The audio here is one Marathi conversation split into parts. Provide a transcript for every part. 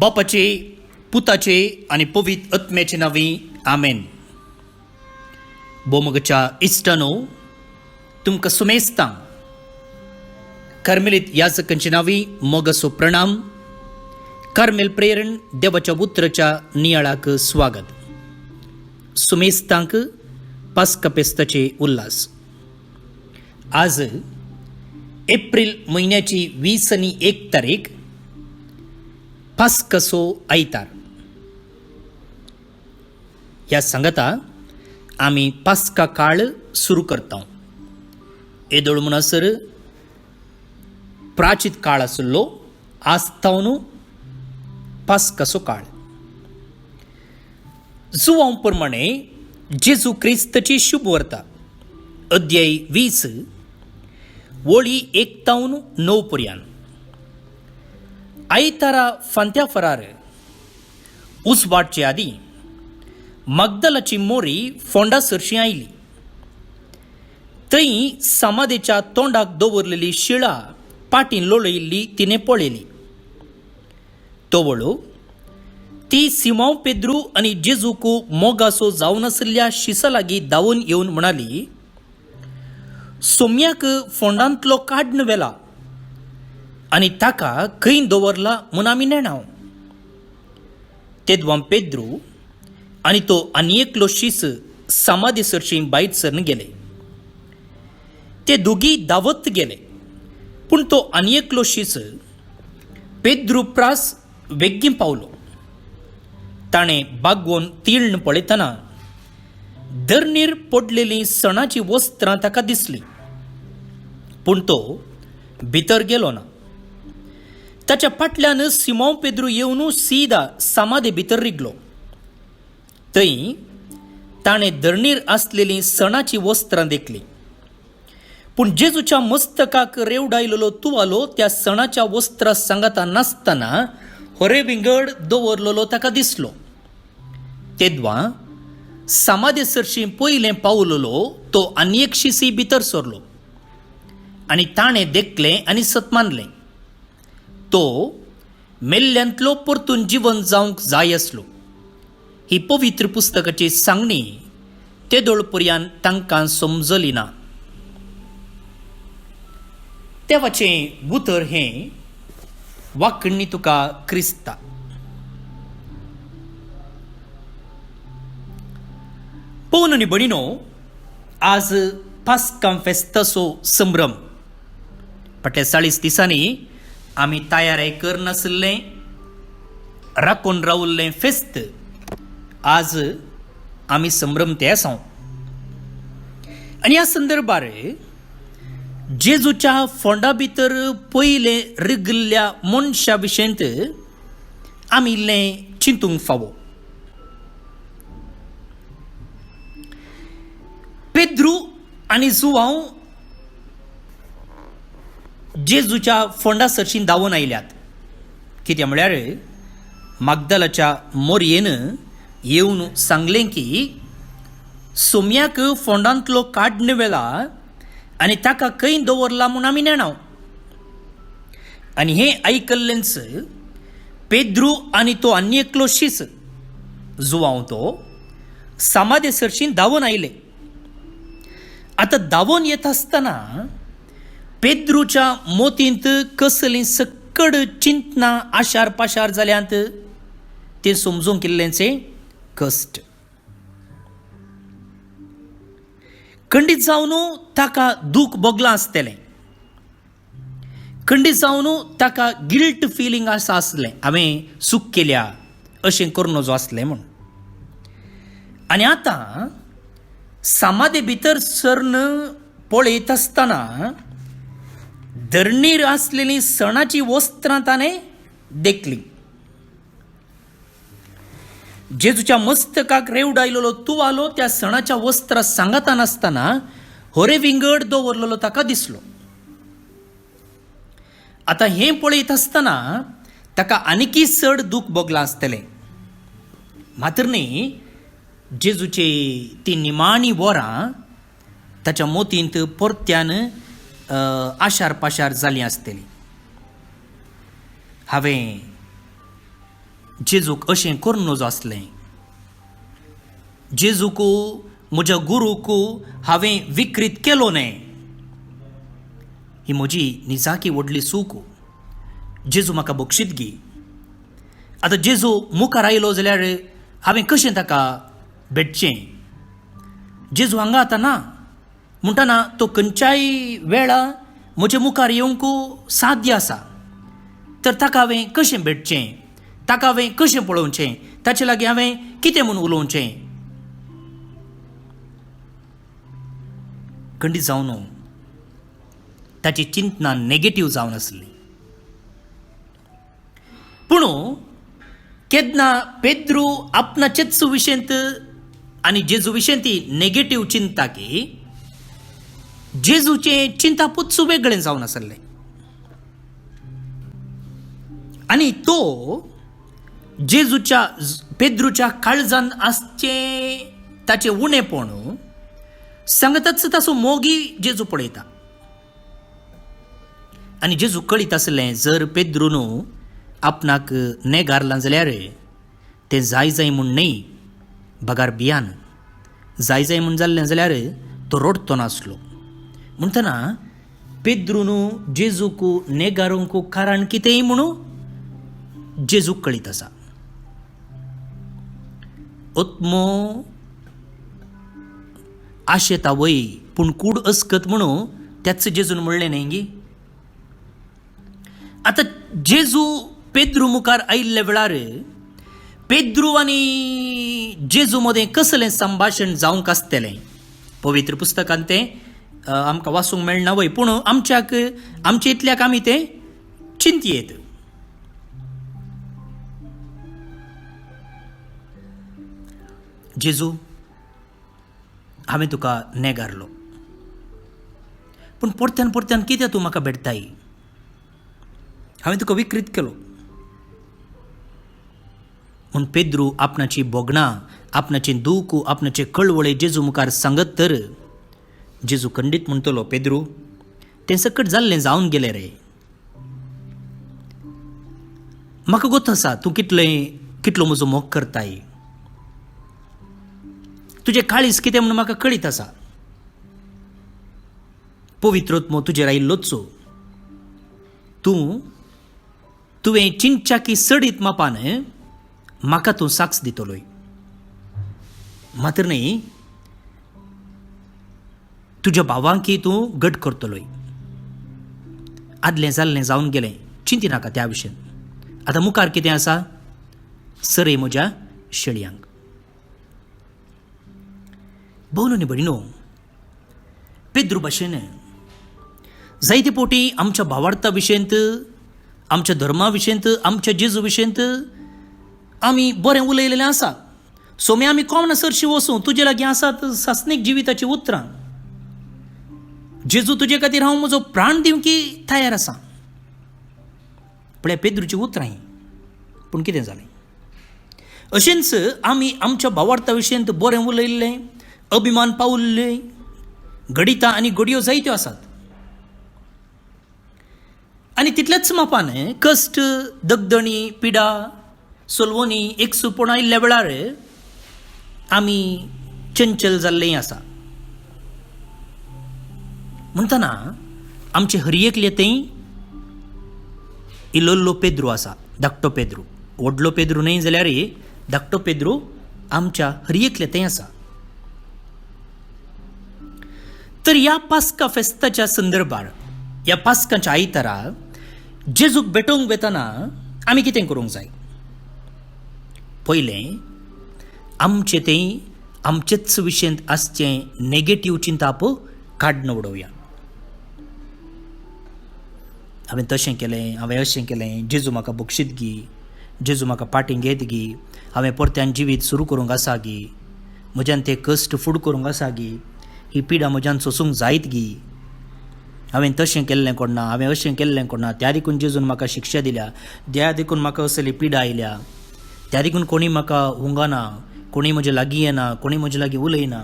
बापाचे, पुताचे आणि पवित्र आत्म्याचे नावी आमेन. बोमगच्या इष्टानो तुमकां सुमेस्तां कार्मेलीत याजकांचे नावी मोगसो प्रणाम. कार्मेल प्रेरण देवाच्या उतराच्या नियाळाक स्वागत. सुमेस्तांक पास्का पेस्ताचे उल्हास. आज एप्रिल महिन्याची 21 तारीख पास्कसो आयतार. ह्या सांगता आमी पास्का काळ सुरू करता. येदोळ म्हणसर प्राचीत काळ आसलो, आस्तावन पास्काचो काळ. जुवां प्रमाणे जेजू क्रिस्ताची शुभ वर्ता अध्याय 20 वळी 1-9 पर्यंत. आयतारा फांत्या फरार उसवाटचे आदी मगदलाची मोरी फोंडा सरशी आयली. थंय समाधीच्या तोंडाक दवरलेली शिळा पाटीन लोळयिल्ली तिने पळयली. तोवळो ती सिमोन पेद्रू आनी जेजूक मोगासो जावन आसल्या शिसा लागीं धांवन येवन म्हणाली, सोम्याक फोंडांतलो काडून व्हेला आनी ताका खंय दवरला म्हूण आमी नेणाव. तेदवां पेद्रू आनी तो आनी एकलो शीस समाधी सरशी भायर सरन गेले. ते दोगी धांवत गेले, पूण तो आनी एकलो शीस पेद्रू प्रास वेग्गीं पावलो. ताणें बागवून तिळण पळयतना धरणीर पडलेलीं सणाची वस्त्रां ताका दिसलीं, पूण तो भितर गेलो ना. ताच्या फाटल्यान सिमोन पेद्रू येवन सीदा समाधी भितर रिगलो. थंय ताणें धरणीर आसलेलीं सणाची वस्त्रां देखलीं, पूण जेजूच्या मस्तकाक रेवडायलेलो तुवालो त्या सणाच्या वस्त्रां सांगता नासतना होरे विंगड दवरलेलो ताका दिसलो. तेदवां समाधी सरशी पयलें पावलेलो तो आनी एक शिसी भितर सरलो आनी ताणें देखलें आनी सतमानलें. तो मेल्ल्यांतलो परतून जिवन जावंक जाय आसलो. ही पवित्र पुस्तकाची सांगणी तेदोळ पर्यंत तांकां समजली ना. देवाचें उतर हें वाकण्णी तुका क्रिस्ता. पळोवन आनी भणिनो, आज पास्का फेस्ताचो संभ्रम. फाटल्या 40 दिसांनी आमी तयारी करनासल्लें राखून रावल्लें फेस्त आज आमी संभ्रम ते आसां. आनी ह्या संदर्भार जेजूच्या फोंडा भितर पयले रिगल्ल्या मनशा विशयंत आमी इल्लें चिंतूंक फावो. पेद्रू आनी जुवांव जेजूच्या फोंडा सरशीन धांवून आयल्यात. कित्याक म्हळ्यार मगदलाच्या मोरयेन येवन सांगलें की सोम्याक फोंडांतलो काडून व्हेला आनी ताका खंय दवरला म्हूण आमी नेणाव. आनी हें आयकल्लेंच पेद्रू आनी तो आनी एकलो शीस जुवांव तो समाधी सरशीन धांवून आयले. आतां धांवून येता आसतना पेद्रूच्या मोतींत कसलीं सकड चिंतनां आशार पाशार जाल्यांत तें समजूंक इल्लेंचें कश्ट. खंडीत जावन ताका दूख भोगलां आसतलें. खंडीत जावन ताका गिल्ट फिलींग आसलें, हांवें चूक केल्या अशें करूं नजो आसलें म्हूण. आनी आतां समाधी भितर सरन पळयत आसतना धरणीर आसलेलीं सणाची वस्त्रां ताणें देखलीं. जेजूच्या मस्तकाक रेवडायलेलो तुवालो त्या सणाच्या वस्त्रां सांगता नासतना होरे विंगड दवरलेलो ताका दिसलो. आतां हें पळयत आसतना ताका आनिकी चड दूख भोगलां आसतलें. मात्र न्ही, जेजूची ती निमाणी वरां ताच्या मोतींत परत्यान आशार पाशार जालीं आसतलीं. हांवें जेजूक अशें करून नजो आसलें. जेजूक म्हज्या गुरूक हांवें विकृत केलो न्हय. ही म्हजी निजाकी व्हडली चूक. जेजू म्हाका बक्षीत गी. आतां जेजू मुखार आयलो जाल्यार हांवें कशें ताका भेटचें. जेजू हांगा आतां ना म्हणटना तो खंयच्याय वेळा म्हज्या मुखार येवंक साध्य आसा. तर ताका हांवें कशें भेटचें, ताका हांवें कशें पळोवचें, ताचे लागीं हांवें कितें म्हूण उलोवचें. खंडीत जावन ताची चिंतना नेगेटीव जावन आसली. पूण केन्ना पेद्रू आपणाचेच विशयंत आनी जेजू विशयं ती नेगेटीव चिंता की जेजूचें चिंतापूच वेगळें जावन आसलें. आनी तो जेजूच्या पेद्रूच्या काळजान आसचें ताचें उणेपण सांगताच ताचो मोगी जेजू पळयता. आनी जेजू कळीत आसलें जर पेद्रून आपणाक नेगारलां जाल्यार तें जाय म्हूण न्हय, बगार भियान जाय म्हूण जाल्लें जाल्यार तो रडतो नासलो. म्हणटना पेद्रून जेजूक नेगारूंक कारण कितेंय म्हणून जेजूक कळीत आसा. ओत्मो आशेता वय पूण कूड अस्कत म्हणून त्याच जेजून म्हणलें न्हय गी. आतां जेजू पेद्रू मुखार आयिल्ल्या वेळार पेद्रू आनी जेजू मदें कसलें संभाशण जावंक आसतलें पवित्र पुस्तकांत तें आमकां वाचूंक मेळना वय. पूण आमच्या इतल्याक आमी तें चिंतयेत. जेजू हांवें तुका नेगारलो पूण परत्यान परत्यान कितें तूं म्हाका भेटताय. हांवें तुका विकृत केलो म्हूण पेद्रू आपणाची बोगणां, आपणाचें दूख, आपणाचे कळवळे जेजू मुखार सांगत तर जेजू खंडीत म्हणटलो, पेद्रू तें सकट जाल्लें जावन गेलें रे. म्हाका गोत आसा तूं कितलो म्हजो मोग करताय. तुजें काळीज कितें म्हूण म्हाका कळीत आसा. पवित्रोत्मो तुजेर आयिल्लोच. तुवें चिंचाकी सडीत मापान म्हाका तूं साक्ष दितलोय. मात्र न्ही तुज्या भावांकी तूं घट करतलोय. आदलें जाल्लें जावन गेलें, चिंती नाका त्या विशयन. आतां मुखार कितें आसा, सरे म्हज्या शेळयांक. भोवनो न्ही भयणो, पेद्रू भाशेन जायते पोटी आमच्या भावार्था विशयंत, आमच्या धर्मा विशयंत, आमच्या जेजू विशयंत आमी बरें उलयलेलें आसा. सोमे आमी कोमना सरशी वचूं तुजे लागीं आसात सासणीक जिविताची उतरां. जेजू तुजे खातीर हांव म्हजो प्राण दिवंकी तयार आसा. पळय पेद्रूची उतरां ही. पूण कितें जालें, अशेंच आमी आमच्या भावार्था विशयंत बरें उलयल्लें, अभिमान पावल्ले घडिता आनी घडयो जायत्यो आसात. आनी तितल्याच मापान कश्ट, दगदणी, पिडा, सोलवणी, एकसूपण आयिल्ल्या वेळार आमी चंचल जाल्लें आसा. म्हणटना आमचे हर एकलेतें इल्लोल्लो पेद्रू आसा, धाकटो पेद्रू. व्हडलो पेद्रू न्हय जाल्यार धाकटो पेद्रू आमच्या हर एकलेतें आसा. तर ह्या पास्का फेस्ताच्या संदर्भार, ह्या पास्काच्या आयतारा जेजूक भेटोवंक वेताना आमी कितें करूंक जाय. पयलें आमचें तें आमचेच विशयंत आसचें नेगेटीव चिंताप काडून उडोवया. हांवें तशें केलें, हांवें अशें केलें, जेजू म्हाका बक्षीत गी, जेजू म्हाका पाटींग घेत गी, हांवें परत्यान जिवीत सुरू करूंक आसा गी, म्हज्यान ते कश्ट फूड करूंक आसा गी, ही पिडा म्हज्यान सोसूंक जायत गी, हांवें तशें केल्लें कोणना, हांवें अशें केल्लें कोणना, त्या देखून जेजून म्हाका शिक्षा दिल्या, त्या देखून म्हाका असली पिडा आयल्या, त्या देखून कोणी म्हाका हुंगाना, कोणी म्हजे लागीं येना, कोणी म्हजे लागीं उलयना.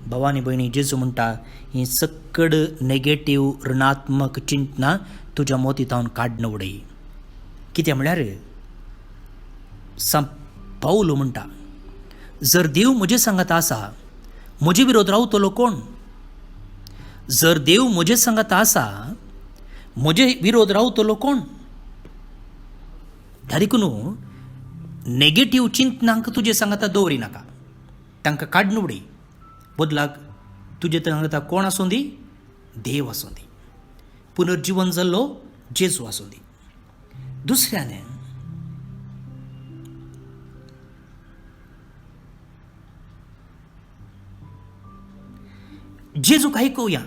भावानी भयणी, जेजू म्हणटा ही सक्कड नेगेटीव ऋणात्मक चिंतना तुज्या मोतीतावन काडून उडय. कितें म्हळ्यार पाऊल म्हणटा, जर देव म्हजे सांगता आसा म्हजे विरोध रावतलो कोण? जर देव म्हजे सांगता आसा म्हजे विरोध रावतलो कोण? ह्या देखून नेगेटिव्ह चिंतनांक तुजे सांगता दवरी नाका, तांकां काडून उडय. बदलाक तुजे सांगता कोण आसूं दी? देव आसूं दी, पुनर्जीवन जाल्लो जेजू आसूं दी. दुसऱ्यान जेजूक आयकुया.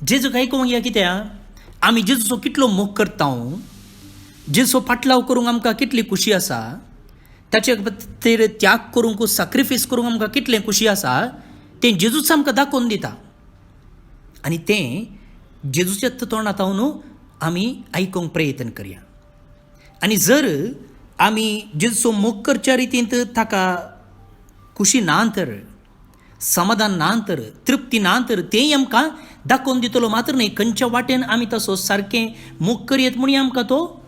जेजूक आयकुया कित्याक आमी जेजूचो कितलो मोग करता, जेजूचो पाटलाव करूंक आमकां कितली खुशी आसा, ताचे खातीर त्याग करूंक, सॅक्रिफायस करूंक आमकां कितलें खुशी आसा, तें जेजूच आमकां दाखोवन दिता. आनी तें जेजूच्या तोंडांतल्यान आमी आयकूंक प्रयत्न करया. आनी जर आमी जेजूचो मोग करच्या रितीन ताका खुशी ना तर, समाधान ना तर, तृप्ती ना तर, तेंय आमकां दाखोवन दितलो मात्र न्ही. खंयच्या वाटेन आमी तसो सारकें मोग करयत म्हणून आमकां तो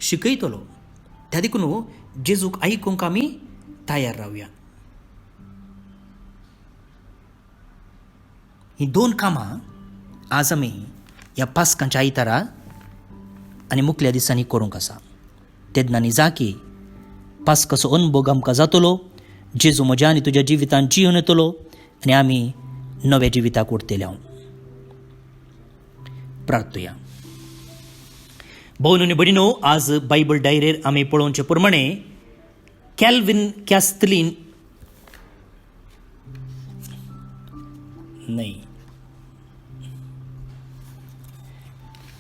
शिकयतलो. त्या देखून जेजूक आयकूंक आमी तयार रावया. ही 2 कामां आज आमी ह्या पास्कांच्या आयतारा आनी मुखल्या दिसांनी करूंक आसा. तेदनांनी जा की पास्काचो अनुभव आमकां जातलो, जेजू म्हज्या आनी तुज्या जिवितांत जिवन येतलो आनी आमी नव्या जिविताक उरतले. हांव प्रार्थया. भोवन आनी भयणीनो, आज बायबल डायरेर आमी पळोवचे प्रमाणे कॅल्विन कॅस्टलीन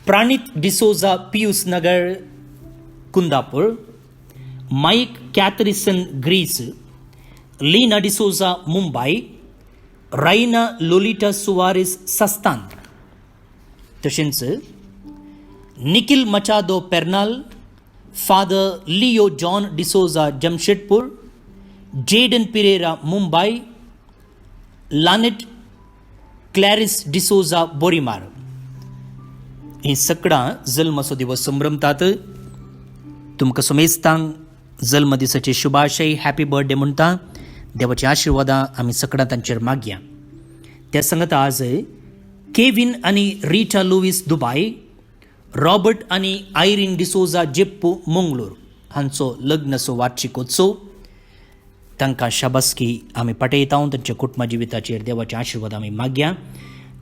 प्राणित डिसोजा, पियुस नगर कुंदापूर, माईक कॅथरिसन ग्रीस, लीना डिसोजा मुंबई, रायना लोलिटा सुवारिस सस्तान, तशेंच निखिल मचादो पेर्नाल, फादर लिओ जॉन डिसोजा जमशेदपूर, जेडन पिरेरा मुंबई, लानेट क्लॅरिस डिसोजा बोरीमार. ही सगळां जल्माचो दिवस संभ्रमतात. तुमकां समेस्तांक जल्म दिसाचे शुभाशय, हॅपी बर्थडे म्हणटा. देवाची आशिर्वादां आमी सगळां तांचेर मागया. त्या सांगता आज केविन आनी रिटा लुईस दुबय, रॉबर्ट आनी आयरीन डिसोजा जेप्पू मंगळूर हांचो लग्नाचो वार्षिकोत्सव. तांकां शाबासकी आमी पाठयता. तांच्या कुटुंबा जिविताचेर देवाचे आशिर्वाद आमी मागया.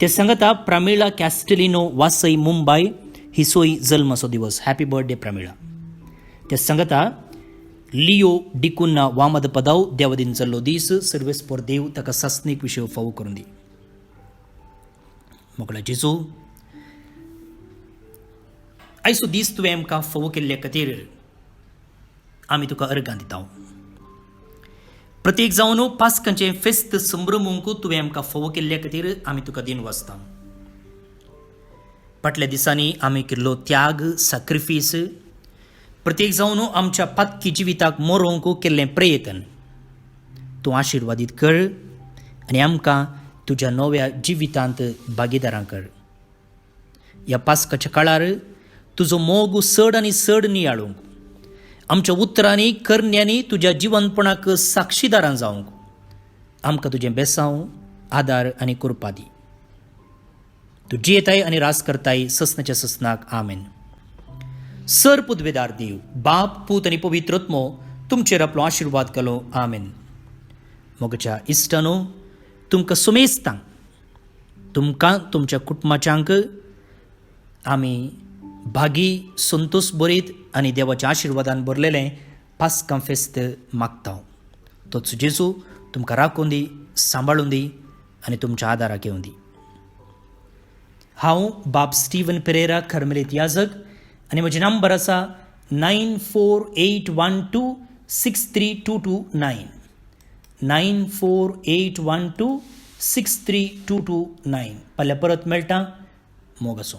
ते सांगता प्रमिळा कॅस्टेलिनो वासई मुंबई, ही सोय जल्माचो दिवस. Happy birthday Pramila. ते सांगता लिओ डिकुन्ना वामद पदाव, देवदीन जाल्लो दीस. सर्वेस्पर देव ताका सासणीक विशय फावो करून दी. मोकळा जेजू, आयचो दीस तुवें आमकां फावो केल्ले खातीर आमी तुका अर्गां दिता. प्रत्येक जावन पास्कांचें फेस्त संभ्रमूंक तुवें आमकां फावो केल्ले खातीर आमी तुका दिन वाचता. फाटल्या दिसांनी आमी केल्लो त्याग, सॅक्रिफायस, प्रत्येक जावन आमच्या पातकी जिविताक मरोवंक केल्लें प्रयत्न तूं आशिर्वादीत कर आनी आमकां तुज्या नव्या जिवितांत भागीदारां कर. ह्या पास्काच्या काळार तुजो मोग चड आनी चड नियाळूंक, आमच्या उतरांनी करण्यांनी तुज्या जिवंतपणाक साक्षीदारां जावंक आमकां तुजें बेसांव, आदार आनी कृपा दी. तूं जियेताय आनी रास करताय ससनाच्या ससनाक. आमेन. सर पुदवेदार देव, बाप, पूत आनी पवित्र आत्मो तुमचेर आपलो आशिर्वाद केलो. आमेन. मोगच्या इश्टानो, तुमकां सुमेस्तांक, तुमकां तुमच्या कुटुंबाच्यांक आमी भागी, संतोष बरीत आनी देवाच्या आशिर्वादान भरलेलें पास्कां फेस्त मागता. तोच जेजू तुमकां राखून दी, सांबाळून दी आनी तुमच्या आदाराक येवं दी. हांव बाब स्टीवन पेरेरा, खर्मेलीत याजक, आनी म्हजें नंबर आसा 9481263229 9481263229. फाल्यां परत मेळटा. मोग आसूं.